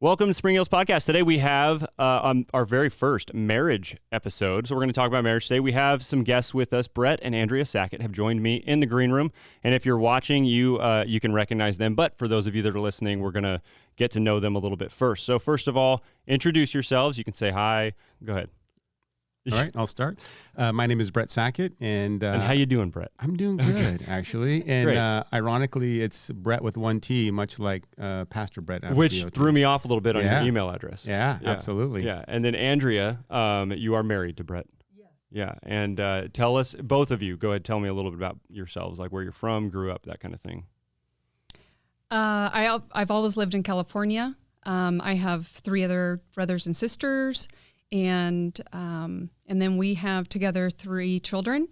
Welcome to Spring Hills Podcast. Today we have our very first marriage episode. So we're going to talk about marriage today. We have some guests with us. Bret and Andrea Sackett have joined me in the green room. And if you're watching, you can recognize them. But for those of you that are listening, we're going to get to know them a little bit first. So first of all, introduce yourselves. You can say hi. Go ahead. All right, I'll start. My name is Bret Sackett, and how you doing, Bret? I'm doing good, actually. And ironically, it's Bret with one T, much like Pastor Bret. Which threw me off a little bit on your email address. Yeah, absolutely. Yeah, and then Andrea, you are married to Bret. Yes. Yeah, and tell us, both of you, go ahead, tell me a little bit about yourselves, like where you're from, grew up, that kind of thing. I've always lived in California. I have 3 other brothers and sisters. And then we have together 3 children,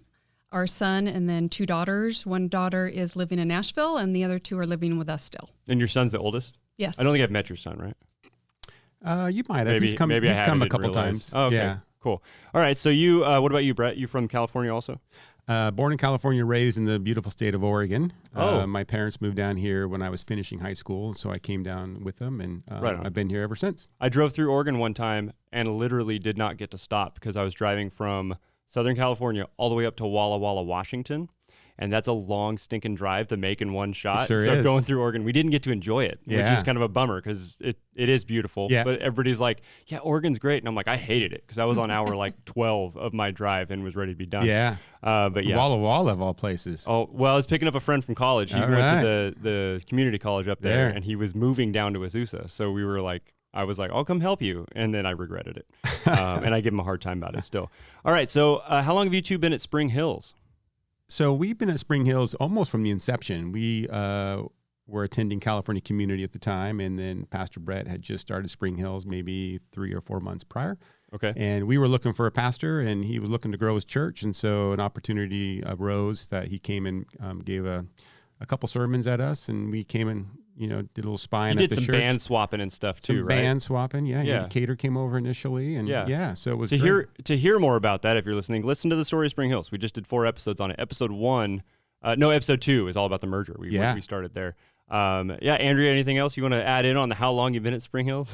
our son, and then 2 daughters. One daughter is living in Nashville, and the other 2 are living with us still. And your son's the oldest? Yes. I don't think I've met your son, right? You might have. Maybe, he's come a couple times. Oh, okay. Yeah. Cool. All right. So you, what about you, Bret? You from California also? Born in California, raised in the beautiful state of Oregon. Oh. My parents moved down here when I was finishing high school, so I came down with them, and I've been here ever since. I drove through Oregon one time and literally did not get to stop because I was driving from Southern California all the way up to Walla Walla, Washington. And that's a long stinking drive to make in one shot. Sure so is. Going through Oregon, we didn't get to enjoy it, which Yeah. is kind of a bummer because it is beautiful. Yeah. But everybody's like, yeah, Oregon's great. And I'm like, I hated it because I was on hour like 12 of my drive and was ready to be done. Yeah. But yeah. Walla Walla, of all places. Oh, well, I was picking up a friend from college. He All went right. to the community college up there, and he was moving down to Azusa. So we were like, I was like, I'll come help you. And then I regretted it. And I give him a hard time about it still. All right. So how long have you two been at Spring Hills? So we've been at Spring Hills almost from the inception. We were attending California Community at the time, and then Pastor Bret had just started Spring Hills maybe 3 or 4 months prior. Okay. And we were looking for a pastor, and he was looking to grow his church. And so an opportunity arose that he came and gave a couple sermons at us, and we came and did a little spying You at did the some church. band swapping and stuff too, Some right? band swapping, yeah. Yeah. Indicator came over initially, and so it was great. To hear more about that, if you're listening, listen to the story of Spring Hills. We just did 4 episodes on it. Episode 2 is all about the merger. We started there. Andrea, anything else you want to add in on how long you've been at Spring Hills?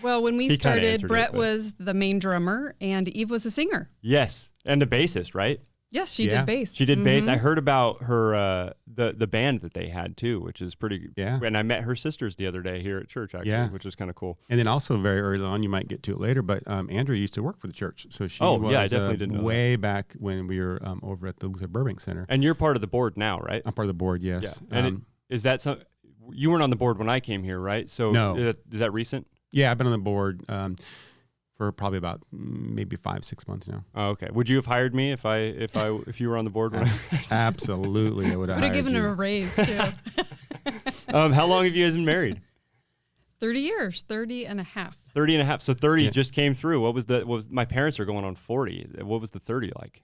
Well, when we He kinda started, answered Bret it, but- was the main drummer, and Eve was a singer. Yes, and the bassist, right? Yes, she Yeah. did bass. She did bass. I heard about her the band that they had too, which is pretty. Yeah. And I met her sisters the other day here at church, actually, Yeah. which is kind of cool. And then also very early on, you might get to it later, but Andrea used to work for the church. So she Oh, was yeah, I definitely didn't know way back when we were over at the Luther Burbank Center. And you're part of the board now, right? I'm part of the board, yes. Yeah. And is that some? You weren't on the board when I came here, right? So No. Is that recent? Yeah, I've been on the board for probably about maybe 5-6 months now. Oh, okay. Would you have hired me if you were on the board? When Absolutely, I would have Would have hired given you. her a raise, too. How long have you guys been married? 30 years, 30 and a half. 30 and a half. So 30 Yeah. just came through. What was my parents are going on 40. What was the 30 like?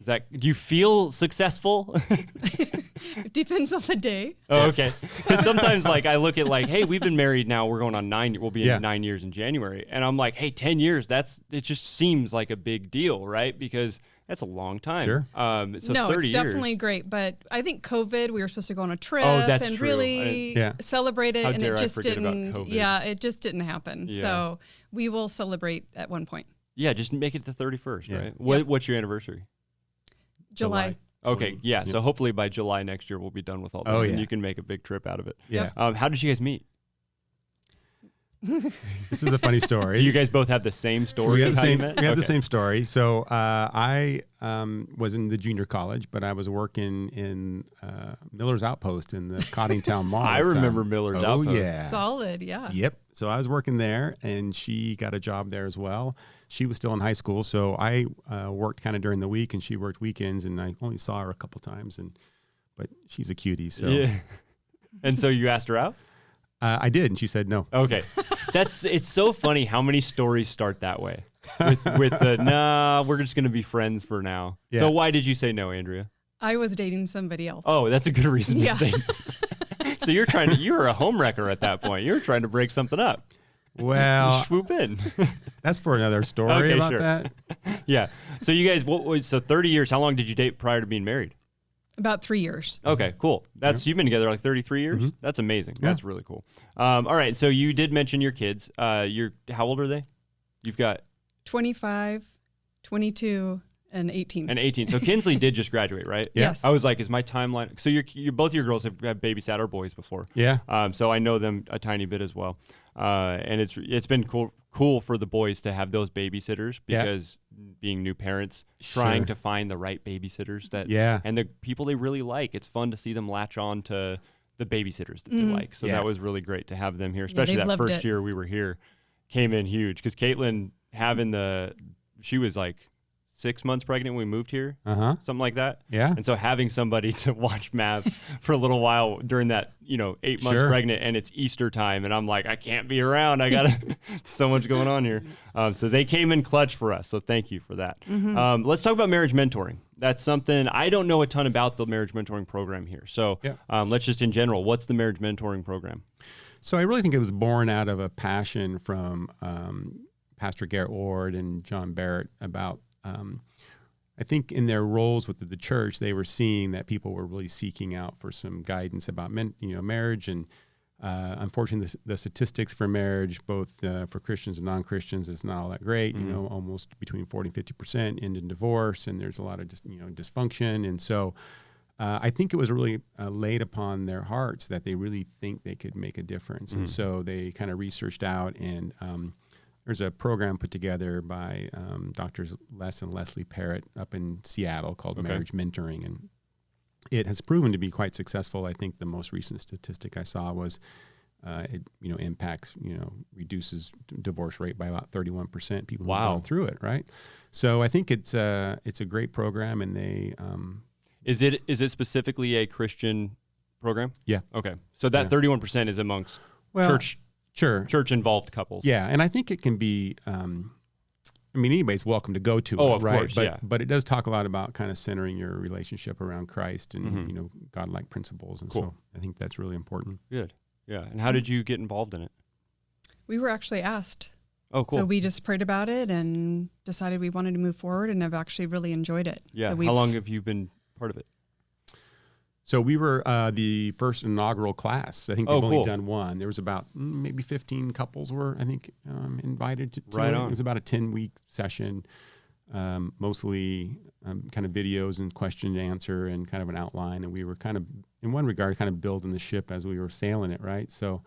Do you feel successful? It depends on the day. Oh, okay. Because sometimes I look at hey, we've been married now. We're going on 9. We'll be in 9 years in January. And I'm like, hey, 10 years, it just seems like a big deal, right? Because that's a long time. Sure. So no, 30 it's years. definitely great. But I think COVID, we were supposed to go on a trip that's and true. really Yeah. celebrate it. How And dare it I just forget about didn't. COVID. Yeah, it just didn't happen. Yeah. So we will celebrate at one point. Yeah, just make it the 31st, Yeah. right? Yeah. What's your anniversary? July. Okay, yeah. So hopefully by July next year we'll be done with all this, Oh, and yeah. you can make a big trip out of it. Yeah. How did you guys meet? This is a funny story. Do you guys both have the same story? We have of the how you same. met? We have the Okay. same story. So I was in the junior college, but I was working in Miller's Outpost in the Coddingtown Mall. I at the time. remember Miller's Outpost. Oh yeah. Solid, yeah. Yep. So I was working there, and she got a job there as well. She was still in high school, so I worked kind of during the week, and she worked weekends, and I only saw her a couple times. But she's a cutie, so Yeah. And so you asked her out? I did, and she said no. Okay. It's so funny how many stories start that way. With the, nah, we're just going to be friends for now. Yeah. So why did you say no, Andrea? I was dating somebody else. Oh, that's a good reason Yeah. to say. So you were a homewrecker at that point. You were trying to break something up. Well, Swoop in. that's for another story Okay, about sure. that. Yeah. So you guys, so 30 years, how long did you date prior to being married? About 3 years. Okay, cool. You've been together like 33 years? Mm-hmm. That's amazing. Yeah. That's really cool. All right, so you did mention your kids. How old are they? You've got 25, 22, and 18. And 18. So Kinsley did just graduate, right? Yeah. Yes. I was like, is my timeline? So both your girls have babysat our boys before. Yeah. So I know them a tiny bit as well. And it's been cool for the boys to have those babysitters because being new parents, trying to find the right babysitters and the people they really like. It's fun to see them latch on to the babysitters that they like. So that was really great to have them here, especially that first year we were here. Came in huge because Caitlin she was like 6 months pregnant when we moved here, something like that. Yeah. And so having somebody to watch Mav for a little while during that, 8 months pregnant, and it's Easter time, and I'm like, I can't be around. I got so much going on here. So they came in clutch for us. So thank you for that. Let's talk about marriage mentoring. That's something I don't know a ton about the marriage mentoring program here. So let's just in general, what's the marriage mentoring program? So I really think it was born out of a passion from Pastor Garett Ward and John Barrett about, I think in their roles with the church, they were seeing that people were really seeking out for some guidance about marriage. And unfortunately, the statistics for marriage, both for Christians and non-Christians, is not all that great. Almost between 40 and 50% end in divorce, and there's a lot of dysfunction. And so I think it was really laid upon their hearts that they really think they could make a difference. And so they kind of researched out, and there's a program put together by Drs. Les and Leslie Parrott up in Seattle called Marriage Mentoring. And it has proven to be quite successful. I think the most recent statistic I saw was it impacts, reduces divorce rate by about 31%. People who've gone through it, right? So I think it's a great program, and they Is it specifically a Christian program? Yeah. Okay. So that 31% is amongst church-involved couples. Yeah, and I think it can be, anybody's welcome to go to it, of right? course, but it does talk a lot about kind of centering your relationship around Christ and, God-like principles. And so I think that's really important. Good. Yeah. And how did you get involved in it? We were actually asked. Oh, cool. So we just prayed about it and decided we wanted to move forward, and I've actually really enjoyed it. Yeah. So how long have you been part of it? So we were the first inaugural class. I think they've only done one. There was about maybe 15 couples were, I think, invited to it. It was about a 10-week session, mostly kind of videos and question and answer and kind of an outline. And we were kind of, in one regard, kind of building the ship as we were sailing it, right? So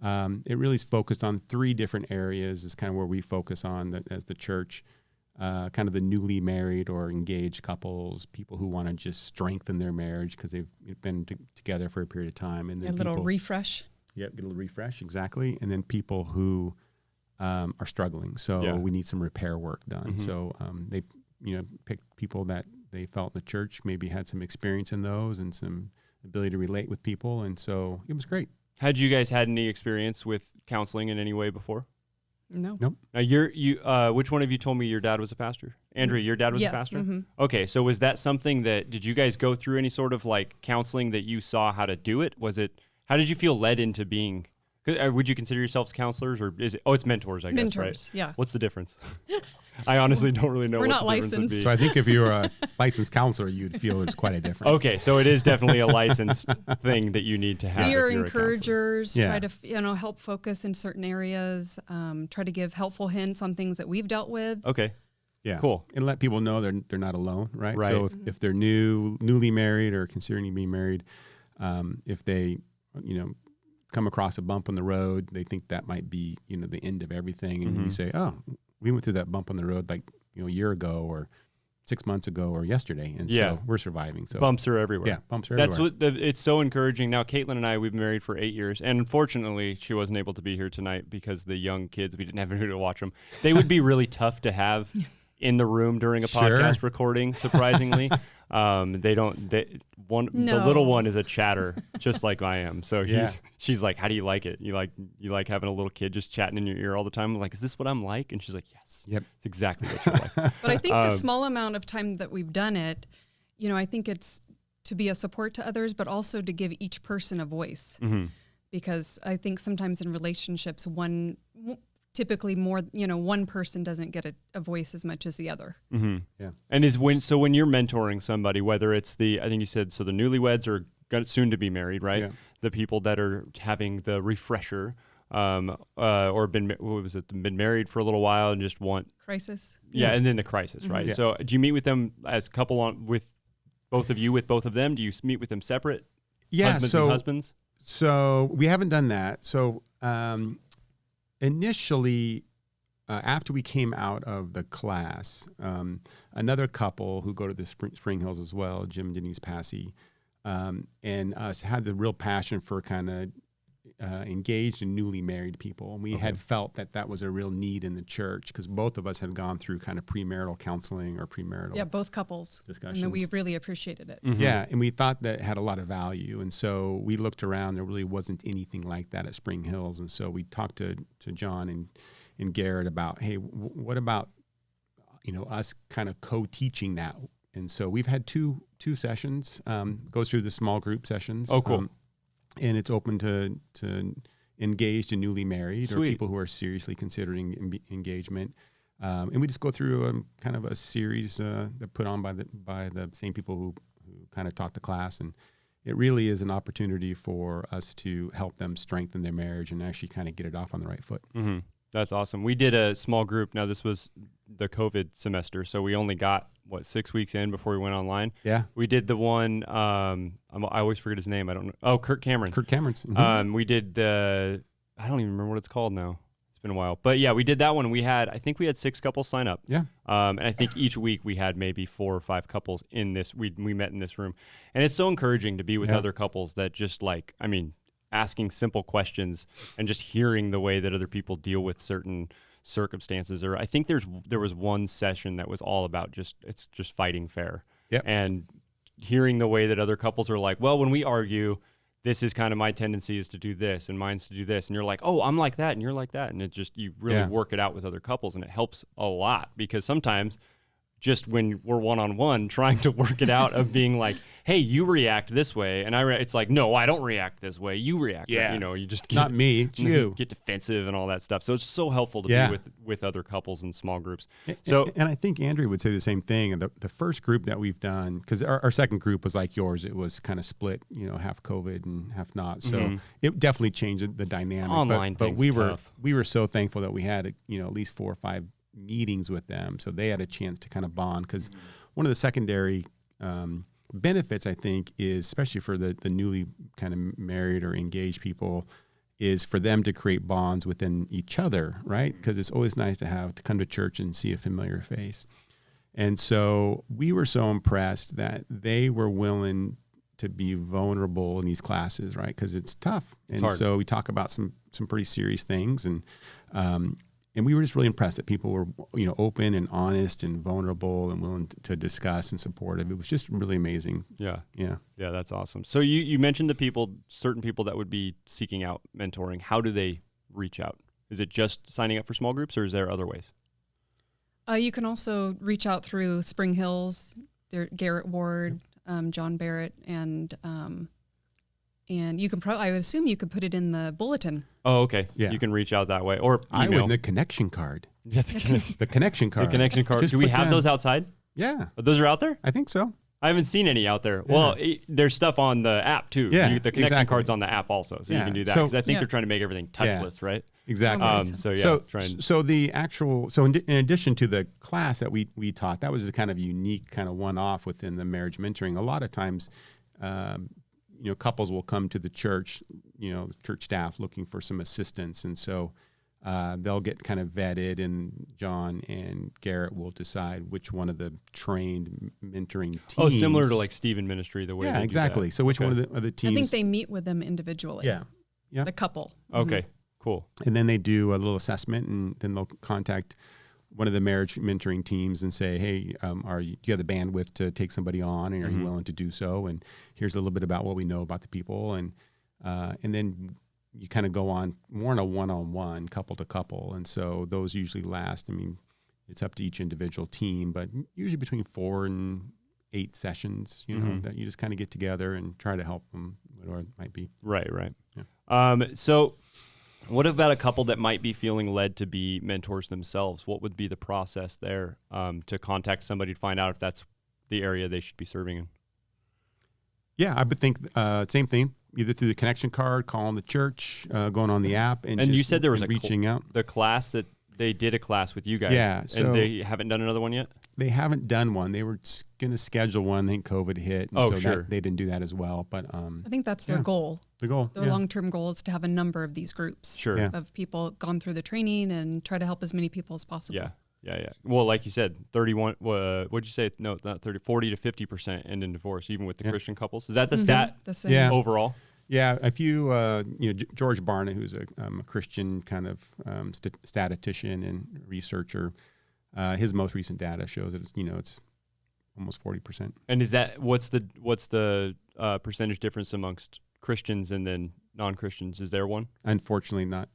it really is focused on 3 different areas is kind of where we focus on as the church. Kind of the newly married or engaged couples, people who want to just strengthen their marriage because they've been together for a period of time. And then a little refresh. Yep, get a little refresh, exactly. And then people who are struggling. So we need some repair work done. So they picked people that they felt the church maybe had some experience in those and some ability to relate with people. And so it was great. Had you guys had any experience with counseling in any way before? No. Nope. Now which one of you told me your dad was a pastor? Andrea, your dad was a pastor? Okay, so was that something did you guys go through any sort of like counseling that you saw how to do it? How did you feel led into being, would you consider yourselves counselors or is it, it's mentors, I guess, right? Yeah. What's the difference? I honestly don't really know We're what not the difference would licensed. be. So I think if you're a licensed counselor, you'd feel there's quite a difference. Okay, so it is definitely a licensed thing that you need to have. We are if you're encouragers, Yeah. try to help focus in certain areas, try to give helpful hints on things that we've dealt with. Okay. Yeah. Cool. And let people know they're not alone, right? Right. So if they're newly married or considering to be married, if they, come across a bump on the road, they think that might be, the end of everything. And you say, oh, we went through that bump on the road like, a year ago or 6 months ago or yesterday. And so we're surviving. So bumps are everywhere. Yeah, bumps are everywhere. That's it's so encouraging. Now, Caitlin and I, we've been married for 8 years. And unfortunately, she wasn't able to be here tonight because the young kids, we didn't have anyone to watch them. They would be really tough to have in the room during a podcast recording, surprisingly. The little one is a chatter just like I am. So she's like, how do you like it? You like having a little kid just chatting in your ear all the time? I'm like, is this what I'm like? And she's like, yes. Yep. It's exactly what you're like. But I think the small amount of time that we've done it, I think it's to be a support to others, but also to give each person a voice. Because I think sometimes in relationships, typically more, one person doesn't get a voice as much as the other. Mm-hmm. Yeah. And when you're mentoring somebody, whether it's I think you said, so the newlyweds are soon to be married, right? Yeah. The people that are having the refresher, or been married for a little while and just want Crisis. Yeah, and then the crisis, right? Yeah. So do you meet with them as a couple with both of you, with both of them? Do you meet with them separate? Yeah. Husbands and husbands? So we haven't done that. So initially, after we came out of the class, another couple who go to the Spring Hills as well, Jim and Denise Passy, and us had the real passion for kind of engaged and newly married people. And we had felt that was a real need in the church because both of us had gone through kind of premarital counseling or premarital both couples discussions. And we really appreciated it. Mm-hmm. Yeah, and we thought that had a lot of value. And so we looked around. There really wasn't anything like that at Spring Hills. And so we talked to John and Garett about, hey, what about us kind of co-teaching that? And so we've had two sessions, goes through the small group sessions. Oh, cool. And it's open to engaged and newly married Sweet. or people who are seriously considering engagement. And we just go through kind of a series that put on by the same people who kind of taught the class. And it really is an opportunity for us to help them strengthen their marriage and actually kind of get it off on the right foot. Mm-hmm. That's awesome. We did a small group. Now, this was the COVID semester, so we only got, 6 weeks in before we went online? Yeah. We did the one, I always forget his name. I don't know. Oh, Kirk Cameron. Kirk Cameron's. Mm-hmm. We did I don't even remember what it's called now. It's been a while. But yeah, we did that one. I think we had 6 couples sign up. Yeah. And I think each week we had maybe 4 or 5 couples in this. We met in this room. And it's so encouraging to be with other couples that just asking simple questions and just hearing the way that other people deal with certain circumstances. Or I think there was one session that was all about it's just fighting fair. Yep. And hearing the way that other couples are like, well, when we argue, this is kind of my tendency is to do this and mine's to do this. And you're like, oh, I'm like that and you're like that. And it's just, you really work it out with other couples, and it helps a lot because sometimes just when we're one-on-one trying to work it out of being like, hey, you react this way. And it's like, no, I don't react this way. You react. Yeah. You just Not me, it's you. Get defensive and all that stuff. So it's so helpful to be with other couples in small groups. So, and I think Andrea would say the same thing. And the first group that we've done, because our second group was like yours, it was kind of split, half COVID and half not. So it definitely changed the dynamic. Online but thing's we tough. were so thankful that we had at least 4 or 5 meetings with them, so they had a chance to kind of bond. Because one of the secondary benefits, I think, is especially for the newly kind of married or engaged people, is for them to create bonds within each other, right? Because it's always nice to come to church and see a familiar face. And so we were so impressed that they were willing to be vulnerable in these classes, right? Because it's tough. And so we talk about some pretty serious things, and we were just really impressed that people were, open and honest and vulnerable and willing to discuss and supportive. It was just really amazing. Yeah. Yeah. Yeah, that's awesome. So you mentioned certain people that would be seeking out mentoring. How do they reach out? Is it just signing up for small groups, or is there other ways? You can also reach out through Spring Hills, Garett Ward, John Barrett, and you can I would assume you could put it in the bulletin. Oh, okay. Yeah. You can reach out that way, or I email. would the connection card. Yeah, The connection card. The connection card. Just Do we put have down- those outside? Yeah, Those are out there? I think so. I haven't seen any out there. Well, there's stuff on the app too. Yeah, The connection exactly. card's on the app also, so you Yeah. can do that. So- Because I think Yeah. they're trying to make everything touchless, right? Exactly. In addition to the class that we taught, that was a kind of unique kind of one-off within the marriage mentoring. A lot of times, couples will come to the church, church staff looking for some assistance. And so they'll get kind of vetted, and John and Garett will decide which one of the trained mentoring teams. Oh, similar to like Stephen Ministry, the way they do exactly. that. So which Okay. one of the teams? I think they meet with them individually. Yeah. The couple. Okay, cool. And then they do a little assessment, and then they'll contact one of the marriage mentoring teams and say, hey, do you have the bandwidth to take somebody on, and are you willing to do so? And here's a little bit about what we know about the people. And then you kind of go on more in a one-on-one, couple to couple. And so those usually last, it's up to each individual team, but usually between 4 and 8 sessions, that you just kind of get together and try to help them, whatever it might be. Right. Yeah. So What about a couple that might be feeling led to be mentors themselves? What would be the process there to contact somebody to find out if that's the area they should be serving in? Yeah, I would think same thing. Either through the connection card, calling the church, going on the app, and you said there was reaching out. The class that they did a class with you guys. Yeah, so and they haven't done another one yet. They haven't done one. They were going to schedule one. I think COVID hit. And so they didn't do that as well. But I think that's their goal. The goal. Their long-term goal is to have a number of these groups of people gone through the training and try to help as many people as possible. Yeah. Well, like you said, 31. What'd you say? No, not 30. 40 to 50% end in divorce, even with the Christian couples. Is that the stat? The same. Overall. Yeah, if you, George Barna, who's a Christian kind of statistician and researcher, his most recent data shows that it's almost 40%. And is that what's the percentage difference amongst Christians and then non-Christians? Is there one? Unfortunately, not.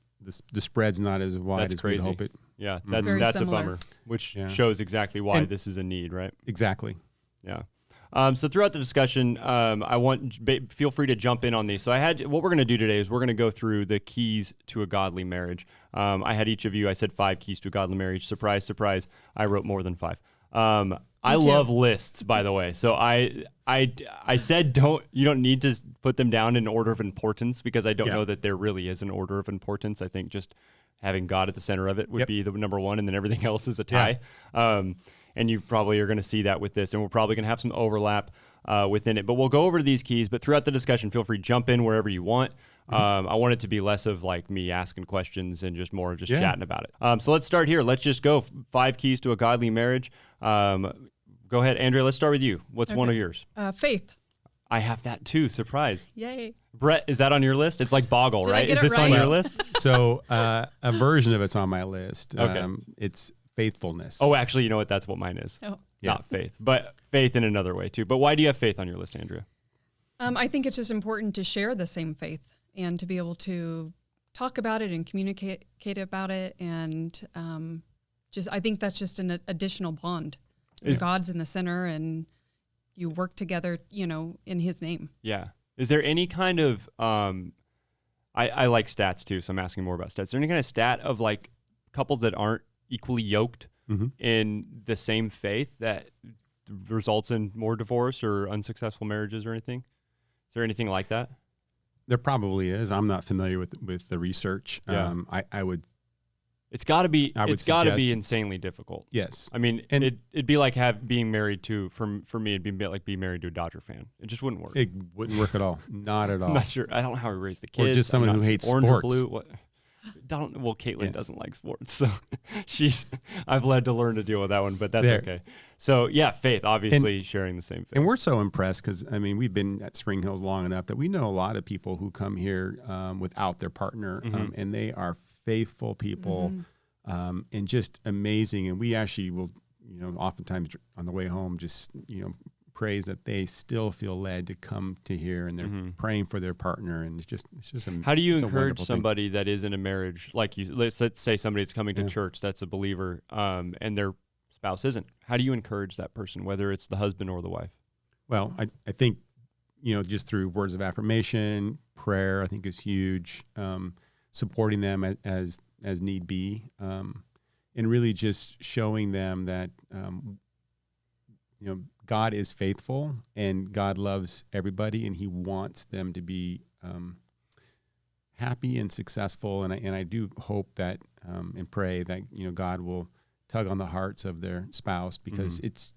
The spread's not as wide as we'd hope it. Yeah, that's a bummer, which shows exactly why this is a need, right? Exactly. Yeah. So throughout the discussion, feel free to jump in on these. So what we're going to do today is we're going to go through the keys to a godly marriage. I had each of you, I said 5 keys to a godly marriage. Surprise, surprise. I wrote more than 5. I love lists, by the way. So I said you don't need to put them down in order of importance, because I don't know that there really is an order of importance. I think just having God at the center of it would be the number one, and then everything else is a tie. And you probably are going to see that with this, and we're probably going to have some overlap within it. But we'll go over these keys. But throughout the discussion, feel free to jump in wherever you want. I want it to be less of like me asking questions and just more of just chatting about it. So let's start here. Let's just go 5 keys to a godly marriage. Go ahead, Andrea. Let's start with you. What's one of yours? Faith. I have that too. Surprise. Yay. Brett, is that on your list? It's like Boggle, right? Is this on your list? So a version of it's on my list. Okay. It's faithfulness. Oh, actually, you know what? That's what mine is. Oh. Not faith, but faith in another way too. But why do you have faith on your list, Andrea? I think it's just important to share the same faith and to be able to talk about it and communicate about it. And I think that's just an additional bond. God's in the center and you work together, in his name. Yeah. Is there any kind of, I like stats too, so I'm asking more about stats. Is there any kind of stat of like couples that aren't equally yoked in the same faith that results in more divorce or unsuccessful marriages or anything? Is there anything like that? There probably is. I'm not familiar with the research. Yeah. I would. It's got to be. It's got to be insanely difficult. Yes. I mean, and it'd be like being married to. For me, it'd be like being married to a Dodger fan. It just wouldn't work. It wouldn't work at all. Not at all. I'm not sure. I don't know how we raise the kids. Or just someone who hates orange sports. Or blue. What? Well, Caitlin doesn't like sports, so I've led to learn to deal with that one, but that's okay. So yeah, faith, obviously sharing the same faith. And we're so impressed because, we've been at Spring Hills long enough that we know a lot of people who come here without their partner, and they are faithful people and just amazing. And we actually will, oftentimes on the way home, just, praise that they still feel led to come to here, and they're praying for their partner, and it's just how do you encourage somebody that is in a marriage like you? Let's say somebody's coming to church that's a believer, and their spouse isn't. How do you encourage that person, whether it's the husband or the wife? Well, I think just through words of affirmation, prayer, I think is huge. Supporting them as need be, and really just showing them that God is faithful and God loves everybody, and He wants them to be happy and successful. And I do hope that and pray that God will tug on the hearts of their spouse, because it's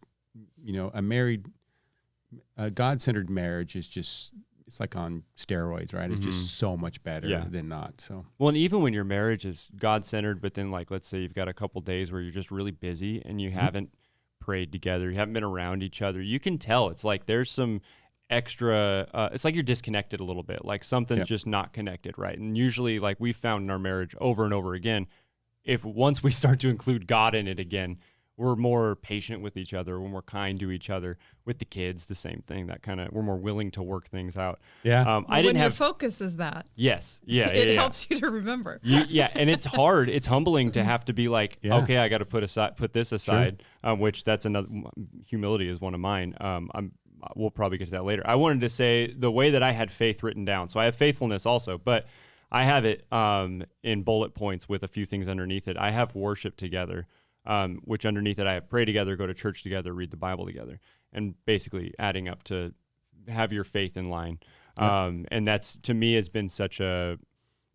a God-centered marriage is just, it's like on steroids, right? It's just so much better than not. So well, and even when your marriage is God-centered, but then like let's say you've got a couple days where you're just really busy and you haven't prayed together, you haven't been around each other, you can tell it's like there's some extra it's like you're disconnected a little bit, like something's just not connected, right? And usually, like we've found in our marriage over and over again, if once we start to include God in it again, we're more patient with each other, we're more kind to each other. With the kids, the same thing, that kind of, we're more willing to work things out. When your focus is that. Yes. It helps you to remember. And it's hard. It's humbling to have to be like, okay, I got to put this aside, which that's another, humility is one of mine. We'll probably get to that later. I wanted to say the way that I had faith written down. So I have faithfulness also, but I have it in bullet points with a few things underneath it. I have worship together, which underneath it I have pray together, go to church together, read the Bible together, and basically adding up to have your faith in line. And that's, to me, has been such a,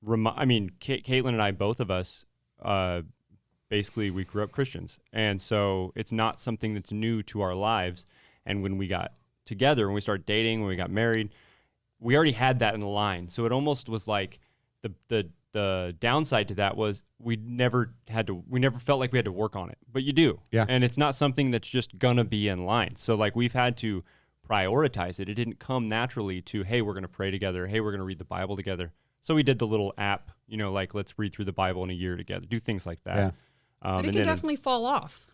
Caitlin and I, both of us, basically we grew up Christians. And so it's not something that's new to our lives. And when we got together, when we started dating, when we got married, we already had that in the line. So it almost was like the downside to that was we never felt like we had to work on it, but you do. Yeah. And it's not something that's just gonna be in line. So like we've had to prioritize it. It didn't come naturally to, hey, we're going to pray together. Hey, we're going to read the Bible together. So we did the little app, like let's read through the Bible in a year together, do things like that. Yeah. But it can definitely fall off.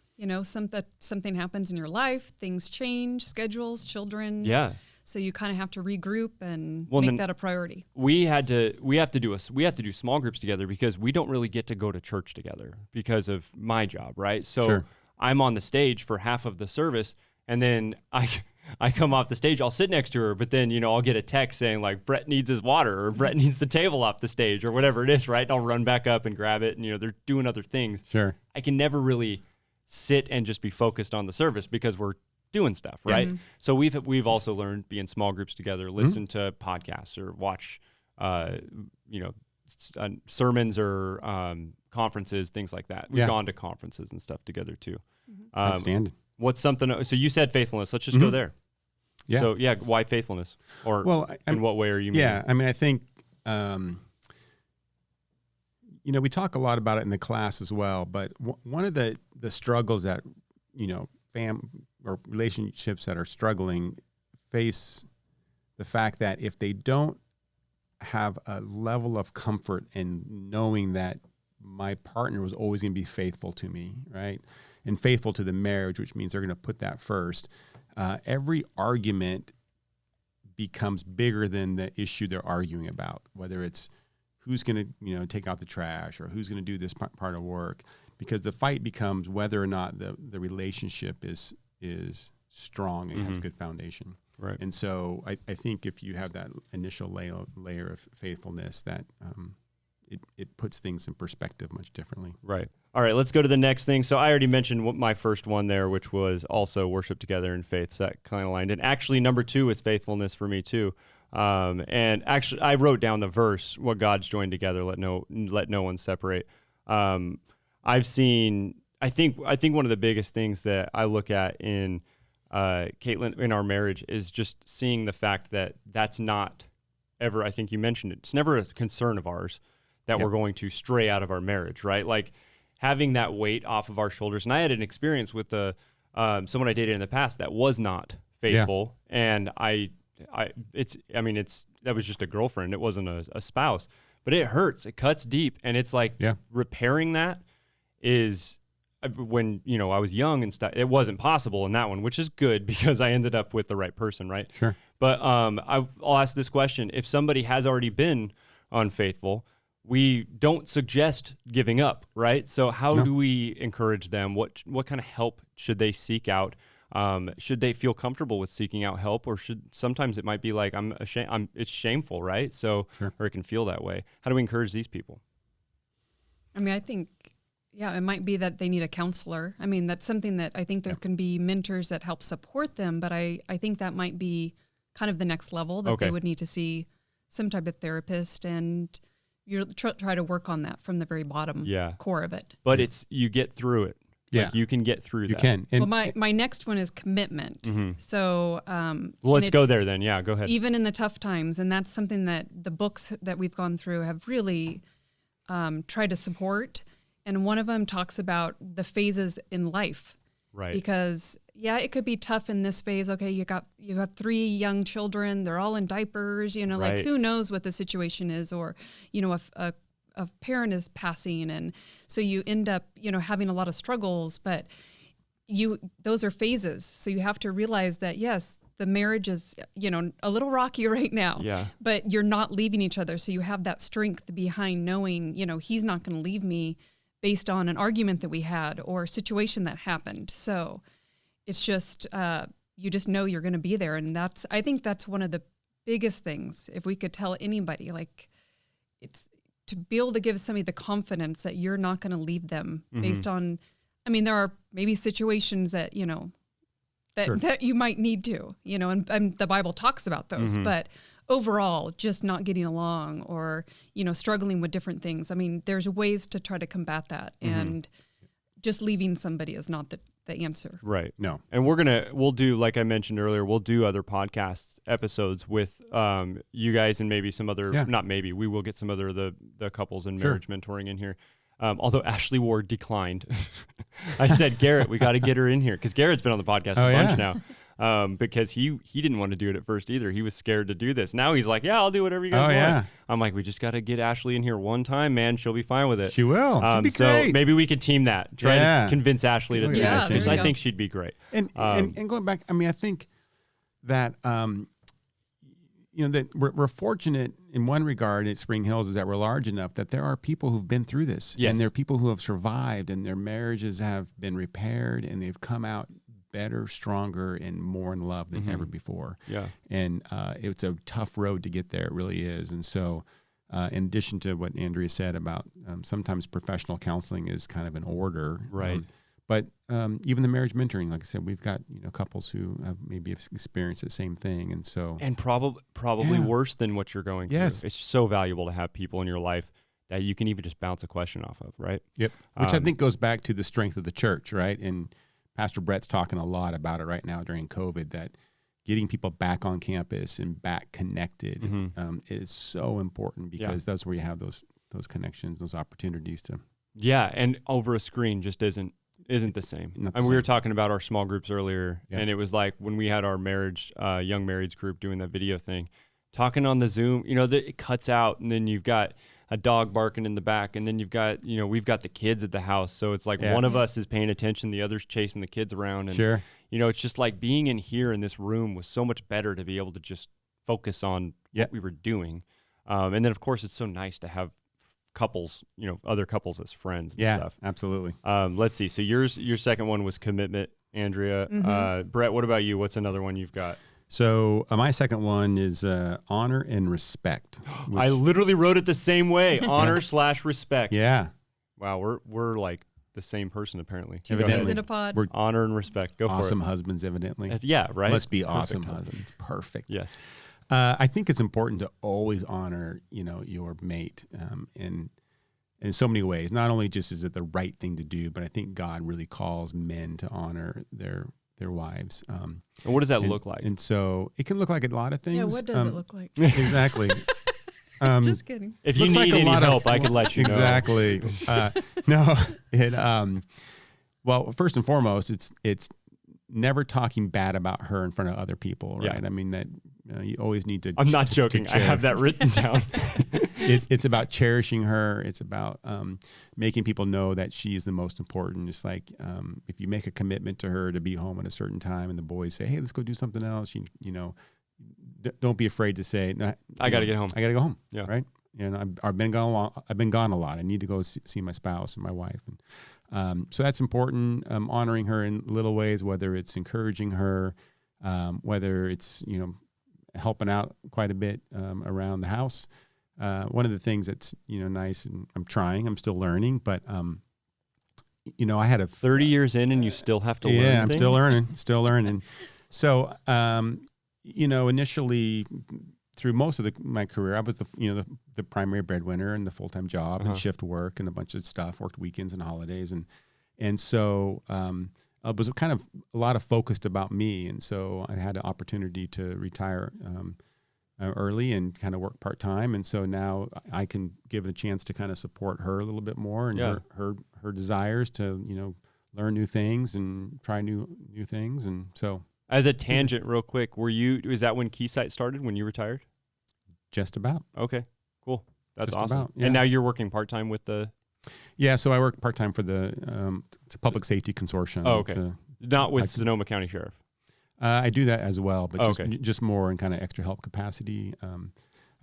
Something happens in your life, things change, schedules, children. Yeah. So you kind of have to regroup and make that a priority. We have to do small groups together because we don't really get to go to church together because of my job, right? So Sure. I'm on the stage for half of the service, and then I come off the stage, I'll sit next to her, but then, I'll get a text saying like Bret needs his water or Bret needs the table off the stage or whatever it is, right? I'll run back up and grab it, and they're doing other things. Sure. I can never really sit and just be focused on the service because we're doing stuff, right? Mm-hmm. So we've also learned be in small groups together, listen to podcasts or watch sermons or conferences, things like that. We've gone to conferences and stuff together too. Outstanding. What's something? So you said faithfulness. Let's just go there. Yeah. So why faithfulness? Or in what way are you? Yeah, I think we talk a lot about it in the class as well. But one of the struggles that or relationships that are struggling face the fact that if they don't have a level of comfort in knowing that my partner was always going to be faithful to me, right? And faithful to the marriage, which means they're going to put that first. Every argument becomes bigger than the issue they're arguing about, whether it's who's going to take out the trash or who's going to do this part of work, because the fight becomes whether or not the relationship is strong and has a good foundation. Right. And so I think if you have that initial layer of faithfulness, that it puts things in perspective much differently. Right. All right, let's go to the next thing. So I already mentioned my first one there, which was also worship together in faith. So that kind of aligned. And actually, number 2 is faithfulness for me too. And actually, I wrote down the verse: "What God's joined together, let no one separate." I've seen. I think one of the biggest things that I look at in Caitlin in our marriage is just seeing the fact that that's not ever. I think you mentioned it. It's never a concern of ours that we're going to stray out of our marriage, right? Like having that weight off of our shoulders. And I had an experience with someone I dated in the past that was not faithful, and that was just a girlfriend. It wasn't a spouse, but it hurts. It cuts deep, and it's like repairing that is when I was young and stuff. It wasn't possible in that one, which is good because I ended up with the right person, right? Sure. But I'll ask this question: if somebody has already been unfaithful, we don't suggest giving up, right? So how do we encourage them? What kind of help should they seek out? Should they feel comfortable with seeking out help, or sometimes it might be like I'm ashamed. It's shameful, right? So or it can feel that way. How do we encourage these people? I think it might be that they need a counselor. That's something that I think there can be mentors that help support them, but I think that might be kind of the next level that they would need to see some type of therapist, and you try to work on that from the very bottom core of it. But you get through it. Yeah. Like you can get through that. You can. And my next one is commitment. Mm-hmm. So let's go there then. Yeah, go ahead. Even in the tough times, and that's something that the books that we've gone through have really tried to support. And one of them talks about the phases in life. Right. Because it could be tough in this phase. Okay, you have 3 young children. They're all in diapers. Like who knows what the situation is, or if a parent is passing, and so you end up having a lot of struggles. But those are phases. So you have to realize that yes, the marriage is a little rocky right now. Yeah. But you're not leaving each other. So you have that strength behind knowing he's not going to leave me based on an argument that we had or a situation that happened. So it's just, you just know you're going to be there. And I think that's one of the biggest things. If we could tell anybody, like, it's to be able to give somebody the confidence that you're not going to leave them based on, I mean, there are maybe situations that, you know, that you might need to, you know, and the Bible talks about those, but overall, just not getting along or, you know, struggling with different things. I mean, there's ways to try to combat that, and just leaving somebody is not the answer. Right. No. And we'll do, like I mentioned earlier, we'll do other podcast episodes with you guys and maybe some other, not maybe, we will get some other the couples and marriage mentoring in here. Although Ashley Ward declined. I said, Garett, we got to get her in here. Because Garett's been on the podcast a bunch now. Because he didn't want to do it at first either. He was scared to do this. Now he's like, yeah, I'll do whatever you guys want. Yeah. I'm like, we just got to get Ashley in here one time, man. She'll be fine with it. She will. She'll be so great. maybe we could team that. Try to convince Ashley to do this. Because I think she'd be great. And going back, I mean, I think that, you know, that we're fortunate in one regard at Spring Hills is that we're large enough that there are people who've been through this. Yes. And there are people who have survived and their marriages have been repaired and they've come out better, stronger, and more in love than ever before. Yeah. And it's a tough road to get there. It really is. And so in addition to what Andrea said about sometimes professional counseling is kind of an order. Right. But even the marriage mentoring, like I said, we've got, you know, couples who have maybe experienced the same thing. And so. And probably worse than what you're going through. Yes. It's so valuable to have people in your life that you can even just bounce a question off of, right? Yep. Which I think goes back to the strength of the church, right? And Pastor Brett's talking a lot about it right now during COVID, that getting people back on campus and back connected is so important because that's where you have those connections, those opportunities to. Yeah, and over a screen just isn't the same. And we were talking about our small groups earlier, and it was like when we had our marriage, young marrieds group doing that video thing, talking on the Zoom, you know, it cuts out, and then you've got a dog barking in the back, and then you've got, you know, we've got the kids at the house, so it's like one of us is paying attention, the other's chasing the kids around, and you know, it's just like being in here in this room was so much better to be able to just focus on what we were doing, and then of course it's so nice to have couples, you know, other couples as friends and stuff. Absolutely. Let's see. So your second one was commitment, Andrea. Brett, what about you? What's another one you've got? So my second one is honor and respect. I literally wrote it the same way. Honor/respect. Yeah. Wow, we're like the same person apparently. Evidently. In a pod. We're honor and respect. Go for it. Awesome husbands, evidently. Yeah, right. Must be awesome husbands. Perfect. Yes. I think it's important to always honor, you know, your mate, in so many ways. Not only just is it the right thing to do, but I think God really calls men to honor their wives. And what does that look like? And so it can look like a lot of things. Yeah, what does it look like? Exactly. Just kidding. If you need any help, I can let you know. Exactly. No, well, first and foremost, it's never talking bad about her in front of other people, right? Yeah. I mean, that you always need to. I'm not joking. I have that written down. It's about cherishing her. It's about making people know that she is the most important. It's like if you make a commitment to her to be home at a certain time, and the boys say, "Hey, let's go do something else," you know, don't be afraid to say, "No, I got to get home. I got to go home." Yeah. Right. And I've been gone a lot. I need to go see my spouse and my wife, and so that's important. Honoring her in little ways, whether it's encouraging her, whether it's, you know, helping out quite a bit around the house. One of the things that's, you know, nice, and I'm still learning, but you know, I had 30 years in and you still have to learn. Yeah, I'm things? still learning. So, you know, initially through most of my career, I was the primary breadwinner and the full-time job and shift work and a bunch of stuff, worked weekends and holidays. And so, it was kind of a lot of focused about me. And so I had an opportunity to retire early and kind of work part-time. And so now I can give it a chance to kind of support her a little bit more and her desires to, you know, learn new things and try new things. And so as a tangent real quick, is that when Keysight started, when you retired? Just about. Okay, cool. That's Just awesome. about, yeah. And now you're working part-time with the... Yeah, so I work part-time for the it's a public safety consortium. Oh, okay. Not with Sonoma County Sheriff. I do that as well, but just more in kind of extra help capacity.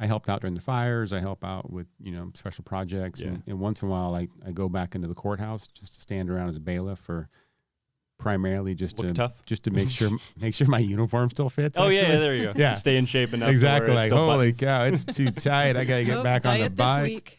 I helped out during the fires. I help out with, you know, special projects. Yeah. And once in a while, I go back into the courthouse just to stand around as a bailiff for primarily just Look to tough? just to make sure my uniform still fits. Oh, actually. yeah, there you go. Yeah. Stay in shape enough. Exactly. to where Like, it's still holy buttons. cow, it's too tight. I got to get back on the diet this bike. week.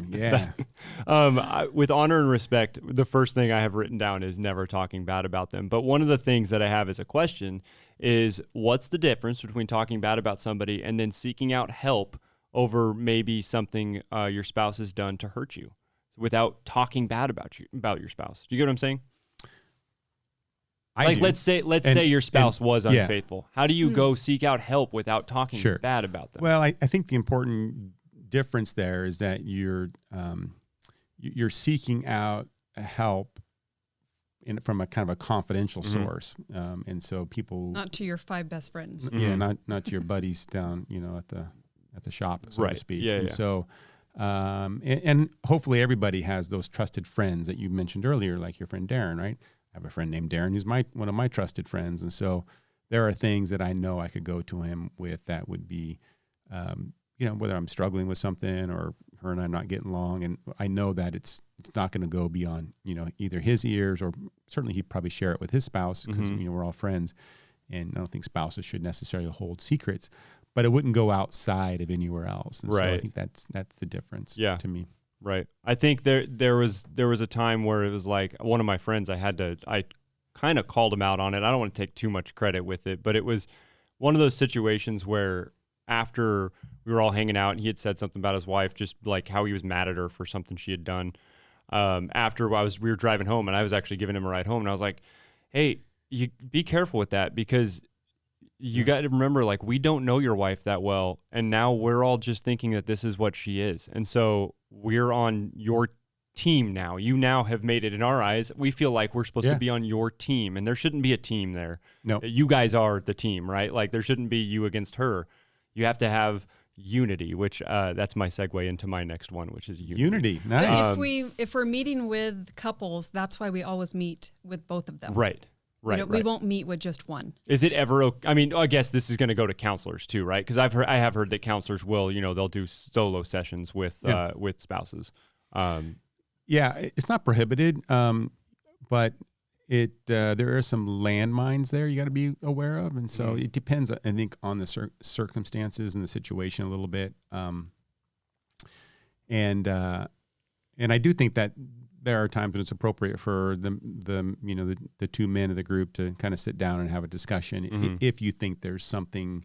Yeah. With honor and respect, the first thing I have written down is never talking bad about them. But one of the things that I have as a question is, what's the difference between talking bad about somebody and then seeking out help over maybe something your spouse has done to hurt you without talking bad about your spouse? Do you get what I'm saying? I do. Let's say your spouse was yeah. unfaithful. How do you go seek out help without talking Sure. bad about them? Well, I think the important difference there is that you're seeking out help from a kind of a confidential source, and so people Not to your 5 best friends. yeah, not to your buddies down, at the shop, so Right. to speak. Yeah, and yeah. so, and hopefully everybody has those trusted friends that you mentioned earlier, like your friend Darren, right? I have a friend named Darren who's one of my trusted friends, and so there are things that I know I could go to him with that would be, whether I'm struggling with something or her and I'm not getting along, and I know that it's not going to go beyond either his ears, or certainly he'd probably share it with his spouse because we're all friends, and I don't think spouses should necessarily hold secrets, but it wouldn't go outside of anywhere else. And so I Right. think that's the difference to me. Right. I think there was a time where it was like one of my friends, I kind of called him out on it. I don't want to take too much credit with it, but it was one of those situations where after we were all hanging out and he had said something about his wife, just like how he was mad at her for something she had done. After we were driving home, and I was actually giving him a ride home, and I was like, hey, you be careful with that, because you got to remember, like, we don't know your wife that well, and now we're all just thinking that this is what she is. And so we're on your team now. You now have made it in our eyes. We feel like we're supposed to be on your team, and there shouldn't be a team there. No. You guys are the team, right? Like, there shouldn't be you against her. You have to have unity, which that's my segue into my next one, which is unity. But Nice. if we're meeting with couples, that's why we always meet with both of them. Right. Right. We won't meet with just one. Is it ever? I mean, I guess this is going to go to counselors too, right? Because I have heard that counselors will, they'll do solo sessions with spouses. Yeah, it's not prohibited, but there are some landmines there you got to be aware of, and so it depends, I think, on the circumstances and the situation a little bit. And I do think that there are times when it's appropriate for the two men of the group to kind of sit down and have a discussion if you think there's something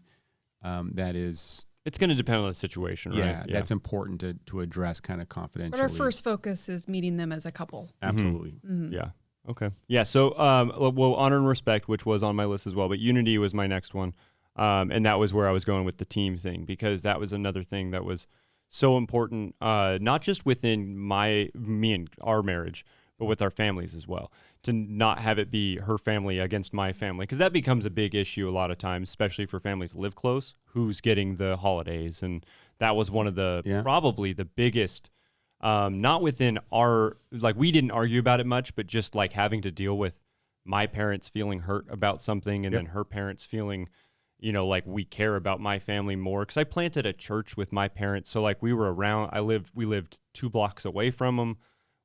that is. It's going to depend on the situation, right? Yeah, that's important to address kind of confidentially. But our first focus is meeting them as a couple. Absolutely. Mm-hmm. Yeah. Okay. Yeah. So, honor and respect, which was on my list as well, but unity was my next one. And that was where I was going with the team thing, because that was another thing that was so important, not just within me and our marriage, but with our families as well, to not have it be her family against my family, because that becomes a big issue a lot of times, especially for families that live close, who's getting the holidays. And that was one of the probably the biggest, not within our, like, we didn't argue about it much, but just like having to deal with my parents feeling hurt about something, and then her parents feeling, like we care about my family more. Because I planted a church with my parents, so like we were around. We lived 2 blocks away from them.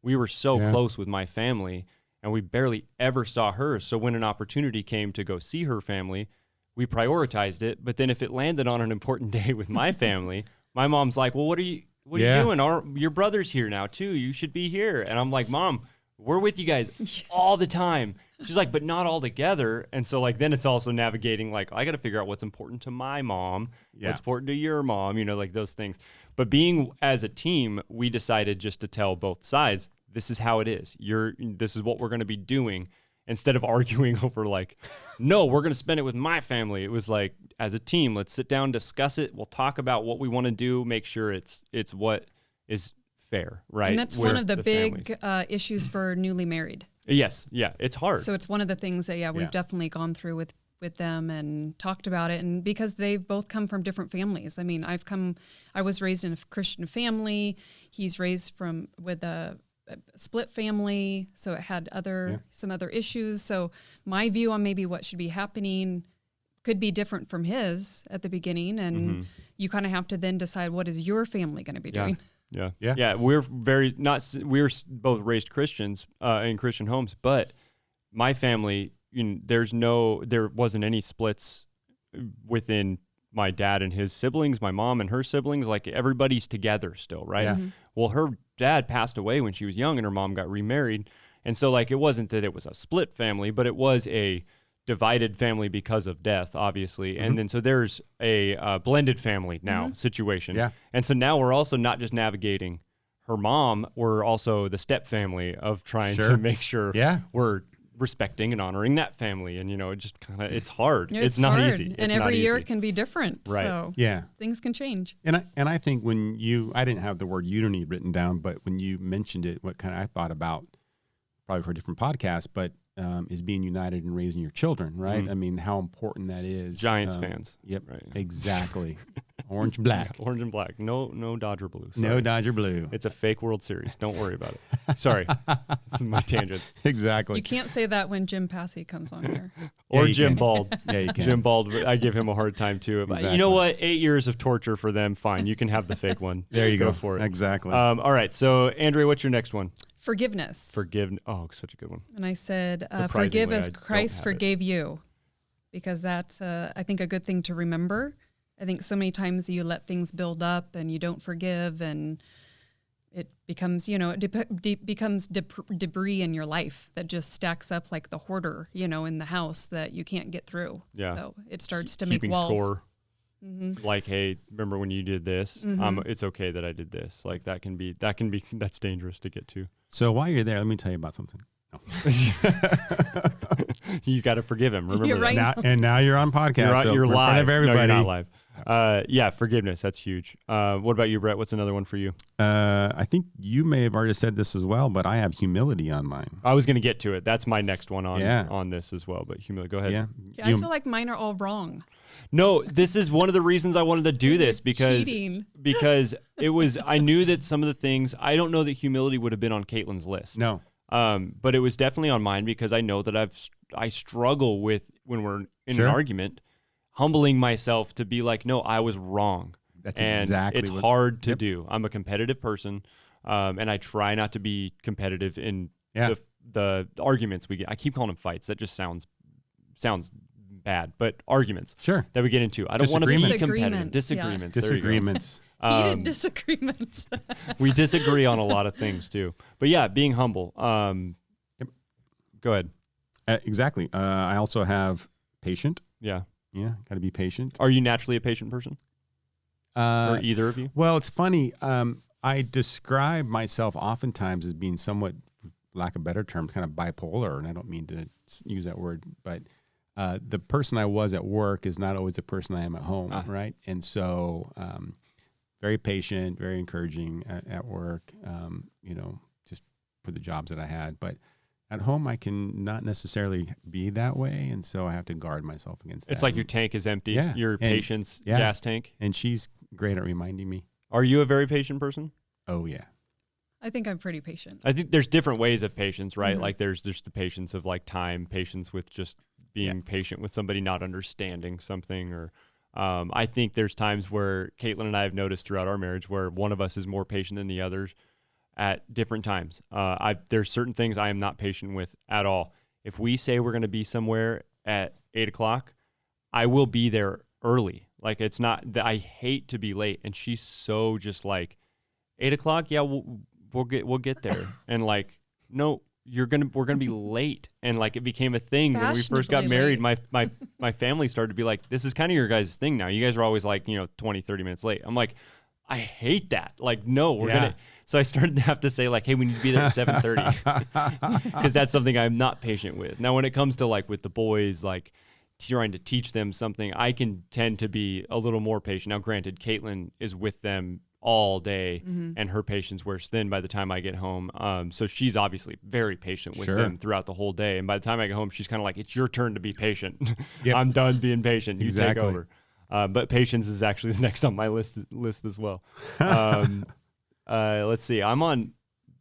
We were so close with my family, and we barely ever saw her. So when an opportunity came to go see her family, we prioritized it. But then if it landed on an important day with my family, my mom's like, well, what are you doing? Your brother's here now too. You should be here. And I'm like, Mom, we're with you guys all the time. She's like, but not all together. And so like, then it's also navigating, like, I got to figure out what's important to my mom, what's important to your mom, like those things. But being as a team, we decided just to tell both sides, this is how it is. This is what we're going to be doing, instead of arguing over like, no, we're going to spend it with my family. It was like, as a team, let's sit down, discuss it. We'll talk about what we want to do, make sure it's what is fair, right? And that's with one of the big families. issues for newly married. Yes. Yeah. It's hard. So it's one of the things that, we've definitely gone through with them and talked about it. And because they've both come from different families. I mean, I was raised in a Christian family. He's raised with a split family. So it had some other issues. So my view on maybe what should be happening could be different from his at the beginning. And you kind of have to then decide, what is your family going to be doing? Yeah. We're both raised Christians in Christian homes, but my family, there wasn't any splits within my dad and his siblings, my mom and her siblings. Like everybody's together still, right? Yeah. Well, her dad passed away when she was young and her mom got remarried. And so like, it wasn't that it was a split family, but it was a divided family because of death, obviously. And then so there's a blended family now situation. Yeah. And so now we're also not just navigating her mom, we're also the step family of trying to make sure we're respecting and honoring that family. And, it just kind of, it's hard. Yeah, it's not hard. easy. And it's every year easy. it can be different. Right. So Yeah. things can change. And I think when I didn't have the word unity written down, but when you mentioned it, what kind of I thought about, probably for a different podcast, but is being united and raising your children, right? I mean, how important that is. Giants fans. Yep, right. Exactly. Orange, black. Yeah, orange and black. No Dodger blue. Sorry. No Dodger blue. It's a fake World Series. Don't worry about it. Sorry. My tangent. Exactly. You can't say that when Jim Passy comes on here. Or you Jim can. Bald. Yeah, you can. Jim Bald, I give him a hard time too. But Exactly. you know what? 8 years of torture for them. Fine. You can have the fake one. There you go. for it. Exactly. All right. So, Andrea, what's your next one? Forgiveness. Forgiveness. Oh, such a good one. And I said, Surprisingly, forgive as I don't Christ have forgave you. Because that's, I think, a good thing to remember. I think so many times you let things build up and you don't forgive, and it becomes, becomes debris in your life that just stacks up like the hoarder, in the house that you can't get through. Yeah. So it starts to Keeping make walls. score. Like, hey, remember when you did this? It's okay that I did this. Like that's dangerous to get to. So while you're there, let me tell you about something. No. You got to forgive him. Remember You're that. right. Now you're on podcast. You're in live. front of everybody. No, you're not live. Yeah, forgiveness. That's huge. What about you, Brett? What's another one for you? I think you may have already said this as well, but I have humility on mine. I was going to get to it. That's my next one on this as well. But humility. Go ahead. Yeah. Yeah, I feel like mine are all wrong. No, this is one of the reasons I wanted to do this because it was. I knew that some of the things. I don't know that humility would have been on Caitlin's list. No. But it was definitely on mine because I know that I struggle with when we're in an argument, humbling myself to be like, no, I was wrong. That's and exactly it's what- hard to do. I'm a competitive person, and I try not to be competitive in the arguments we get. I keep calling them fights. That just sounds bad, but arguments that we get into. I don't want to be competitive. Disagreements. Yeah. There you go. Disagreements. Heated disagreements. We disagree on a lot of things too. But yeah, being humble. Go ahead. Exactly. I also have patient. Yeah. Yeah, got to be patient. Are you naturally a patient person? Or either of you? Well, it's funny. I describe myself oftentimes as being somewhat, lack of better term, kind of bipolar, and I don't mean to use that word, but the person I was at work is not always the person I am at home, right? And so very patient, very encouraging at work, just for the jobs that I had. But at home, I can not necessarily be that way, and so I have to guard myself against that. It's like your tank is empty, your patience gas tank. And she's great at reminding me. Are you a very patient person? Oh, yeah. I think I'm pretty patient. I think there's different ways of patience, right? Like there's the patience of like time, patience with just being patient with somebody not understanding something, or I think there's times where Caitlin and I have noticed throughout our marriage where one of us is more patient than the others at different times. There's certain things I am not patient with at all. If we say we're going to be somewhere at 8:00, I will be there early. Like it's not that I hate to be late, and she's so just like 8:00. Yeah, we'll get there, and like no, we're gonna be late, and like it became a thing when we first got married. My family started to be like, this is kind of your guys' thing now. You guys are always like 20, 30 minutes late. I'm like, I hate that. Like no, we're gonna. So I started to have to say like, hey, we need to be there at 7:30 because that's something I'm not patient with. Now when it comes to like with the boys, like trying to teach them something, I can tend to be a little more patient. Now granted, Caitlin is with them all day and her patience wears thin by the time I get home. So she's obviously very patient with them throughout the whole day. And by the time I get home, she's kind of like, it's your turn to be patient. I'm done being patient. You take over. But patience is actually next on my list as well. Let's see. I'm on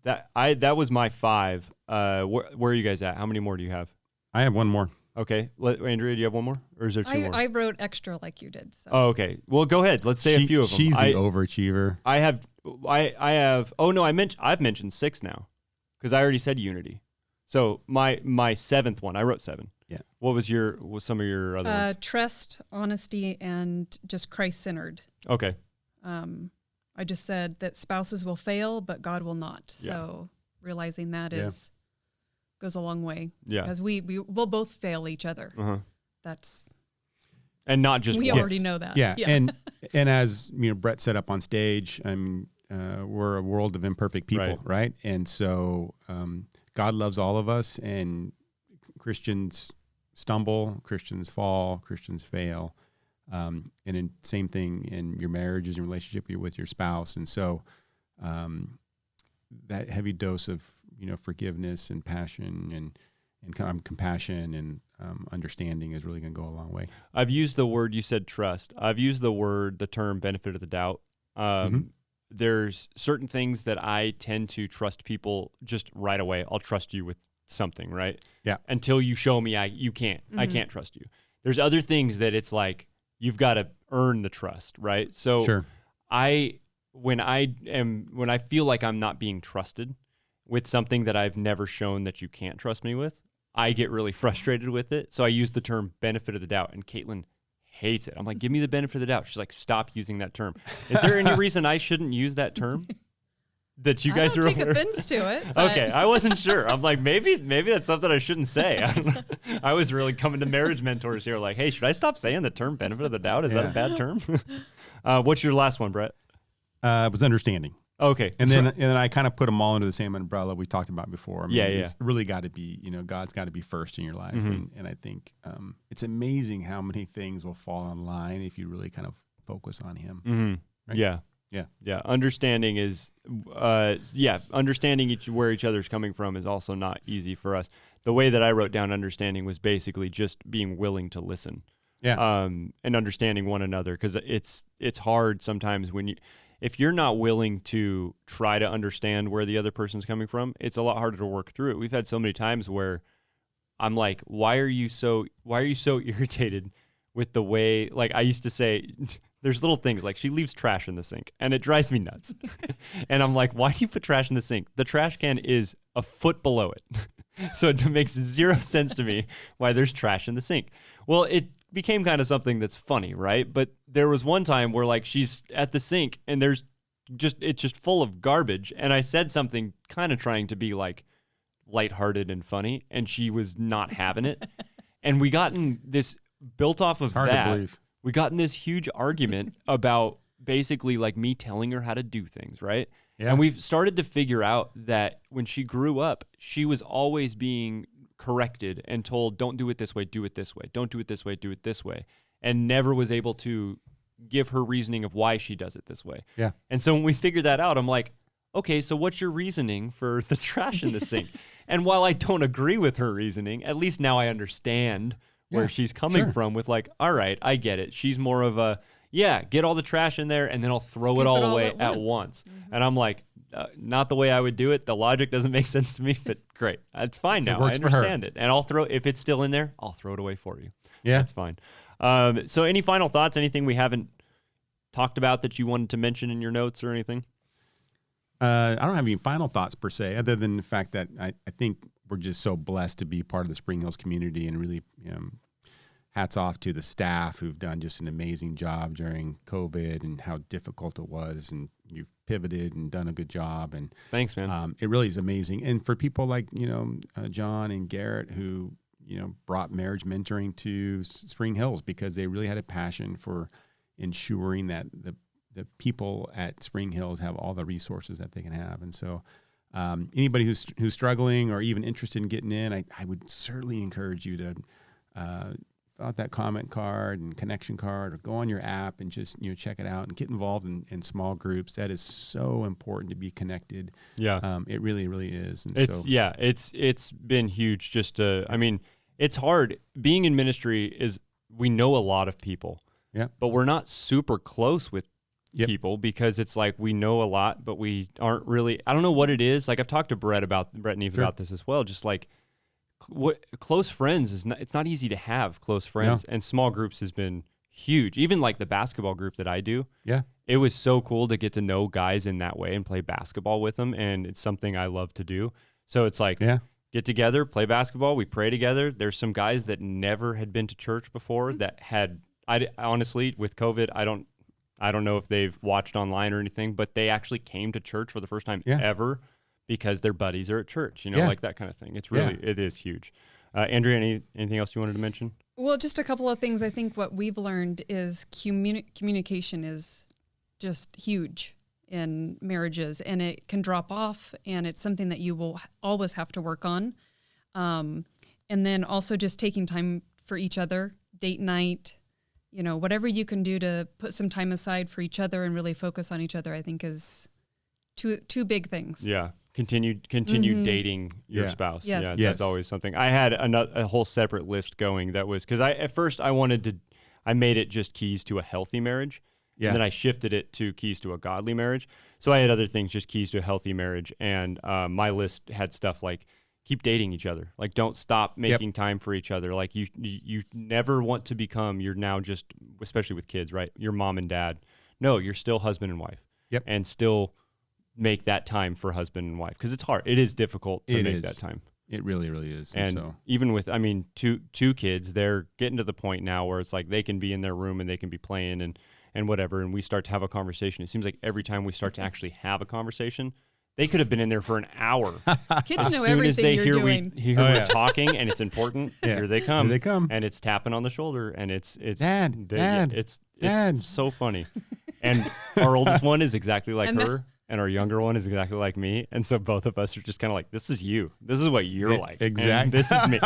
that. That was my 5. Where are you guys at? How many more do you have? I have one more. Okay. Andrea, do you have one more? Or is there 2 more? I wrote extra like you did. So. Oh, okay. Well, go ahead. Let's say a few of them. She's the overachiever. I have. Oh no, I've mentioned 6 now, because I already said unity. So my seventh one, I wrote 7. Yeah. What was some of your other ones? Trust, honesty, and just Christ-centered. Okay. I just said that spouses will fail, but God will not. So realizing that goes a long way. Yeah. Because we'll both fail each other. That's... And not just we once. already know that. Yeah. And as Bret said up on stage, we're a world of imperfect people, right? And so God loves all of us, and Christians stumble, Christians fall, Christians fail. And then same thing in your marriages and relationship with your spouse. And so that heavy dose of, forgiveness and passion and compassion and understanding is really going to go a long way. I've used the word, you said trust. I've used the term benefit of the doubt. There's certain things that I tend to trust people just right away. I'll trust you with something, right? Yeah. Until you show me I can't trust you. There's other things that it's like you've got to earn the trust, right? So sure. When I feel like I'm not being trusted with something that I've never shown that you can't trust me with, I get really frustrated with it. So I use the term benefit of the doubt, and Caitlin hates it. I'm like, give me the benefit of the doubt. She's like, stop using that term. Is there any reason I shouldn't use that term? That you guys I don't take offense to it. But. Okay, I wasn't sure. I'm like, maybe that's something I shouldn't say. I was really coming to marriage mentors here like, hey, should I stop saying the term benefit of the doubt? Is that a bad term? What's your last one, Bret? It was understanding. Okay. And then I kind of put them all under the same umbrella we talked about before. It's really got to be, God's got to be first in your life. And I think it's amazing how many things will fall in line if you really kind of focus on him. Right? Yeah. Understanding is, understanding where each other's coming from is also not easy for us. The way that I wrote down understanding was basically just being willing to listen. Yeah. And understanding one another, because it's hard sometimes if you're not willing to try to understand where the other person's coming from, it's a lot harder to work through it. We've had so many times where I'm like, why are you so irritated with the way, like I used to say, there's little things like she leaves trash in the sink and it drives me nuts. And I'm like, why do you put trash in the sink? The trash can is a foot below it. So it makes zero sense to me why there's trash in the sink. Well, it became kind of something that's funny, right? But there was one time where like she's at the sink and it's just full of garbage. And I said something kind of trying to be like lighthearted and funny, and she was not having it. And we got in this built off of that. We got in this huge argument about basically like me telling her how to do things, right? Yeah. And we've started to figure out that when she grew up, she was always being corrected and told, don't do it this way, do it this way. Don't do it this way, do it this way. And never was able to give her reasoning of why she does it this way. Yeah. And so when we figured that out, I'm like, okay, so what's your reasoning for the trash in the sink? And while I don't agree with her reasoning, at least now I understand where she's coming from with like, all right, I get it. She's more of a, get all the trash in there and then I'll throw it all away at once. And I'm like, not the way I would do it. The logic doesn't make sense to me, but great. It's fine now. I understand it. And if it's still in there, I'll throw it away for you. Yeah. That's fine. So any final thoughts, anything we haven't talked about that you wanted to mention in your notes or anything? I don't have any final thoughts per se, other than the fact that I think we're just so blessed to be part of the Spring Hills community, and really hats off to the staff who've done just an amazing job during COVID and how difficult it was. And you've pivoted and done a good job. And thanks, man. It really is amazing. And for people like, John and Garett who, brought marriage mentoring to Spring Hills because they really had a passion for ensuring that the people at Spring Hills have all the resources that they can have. And so anybody who's struggling or even interested in getting in, I would certainly encourage you to fill out that comment card and connection card, or go on your app and just check it out and get involved in small groups. That is so important to be connected. Yeah, it really, really is. And it's been huge. It's hard being in ministry. We know a lot of people. Yeah, but we're not super close with people because it's like we know a lot, but we aren't really. I don't know what it is. Like I've talked to Bret and Eve about this as well. Just like what close friends is not. It's not easy to have close friends, and small groups has been huge. Even like the basketball group that I do. Yeah, it was so cool to get to know guys in that way and play basketball with them, and it's something I love to do. So it's like get together, play basketball. We pray together. There's some guys that never had been to church before that had. I honestly, with COVID, I don't know if they've watched online or anything, but they actually came to church for the first time ever because their buddies are at church. Like that kind of thing. It's really it is huge. Andrea, anything else you wanted to mention? Well, just a couple of things. I think what we've learned is communication is just huge in marriages, and it can drop off, and it's something that you will always have to work on. And then also just taking time for each other, date night, whatever you can do to put some time aside for each other and really focus on each other, I think is two big things. Yeah. Continue dating your spouse. Yes. Yeah, Yes. that's always something. I had a whole separate list going that was because at first I made it just keys to a healthy marriage. Yeah. And then I shifted it to keys to a godly marriage. So I had other things, just keys to a healthy marriage. And my list had stuff like keep dating each other. Like don't stop making time for each other. Like you never want to become, you're now just, especially with kids, right? Your mom and dad. No, you're still husband and wife. Yep. And still make that time for husband and wife because it's hard. It is difficult to make that time. It really, really is. And so even with, two kids, they're getting to the point now where it's like they can be in their room and they can be playing and whatever. And we start to have a conversation. It seems like every time we start to actually have a conversation, they could have been in there for an hour. Kids know everything you're doing. We're talking and it's important. Here they come. Here they come. And it's tapping on the shoulder and it's Dad. It's so funny. And our oldest one is exactly like her. And our younger one is exactly like me. And so both of us are just kind of like, this is you. This is what you're like. Exactly. And this is me.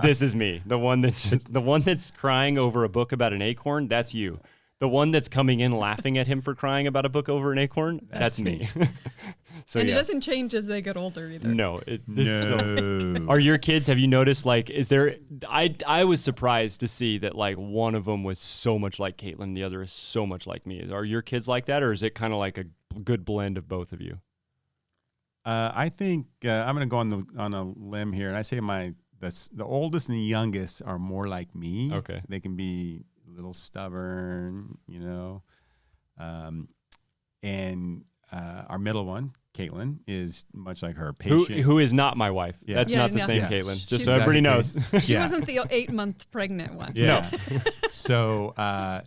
This is me. The one that's crying over a book about an acorn, that's you. The one that's coming in laughing at him for crying about a book over an acorn, that's me. So and it doesn't change as they get older either. No. Are your kids, have you noticed, like, is there, I was surprised to see that, like, one of them was so much like Caitlin, the other is so much like me. Are your kids like that, or is it kind of like a good blend of both of you? I think I'm going to go on a limb here, and I say the oldest and the youngest are more like me. Okay. They can be a little stubborn, and our middle one, Caitlin, is much like her, patient. Who is not my wife. Yeah. That's not the same Caitlin, just so everybody knows. She wasn't the 8-month pregnant one. Yeah. No. So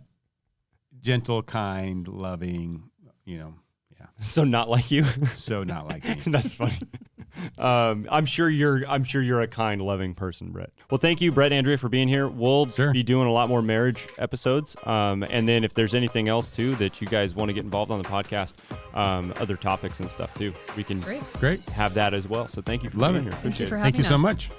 gentle, kind, loving, So not like you. So not like me. That's funny. I'm sure you're a kind, loving person, Bret. Well, thank you, Bret and Andrea, for being here. We'll be doing a lot more marriage episodes. And then if there's anything else too that you guys want to get involved on the podcast, other topics and stuff too, we can Great. have that as well. So thank you for being here. Thank you for having us. Thank you so much.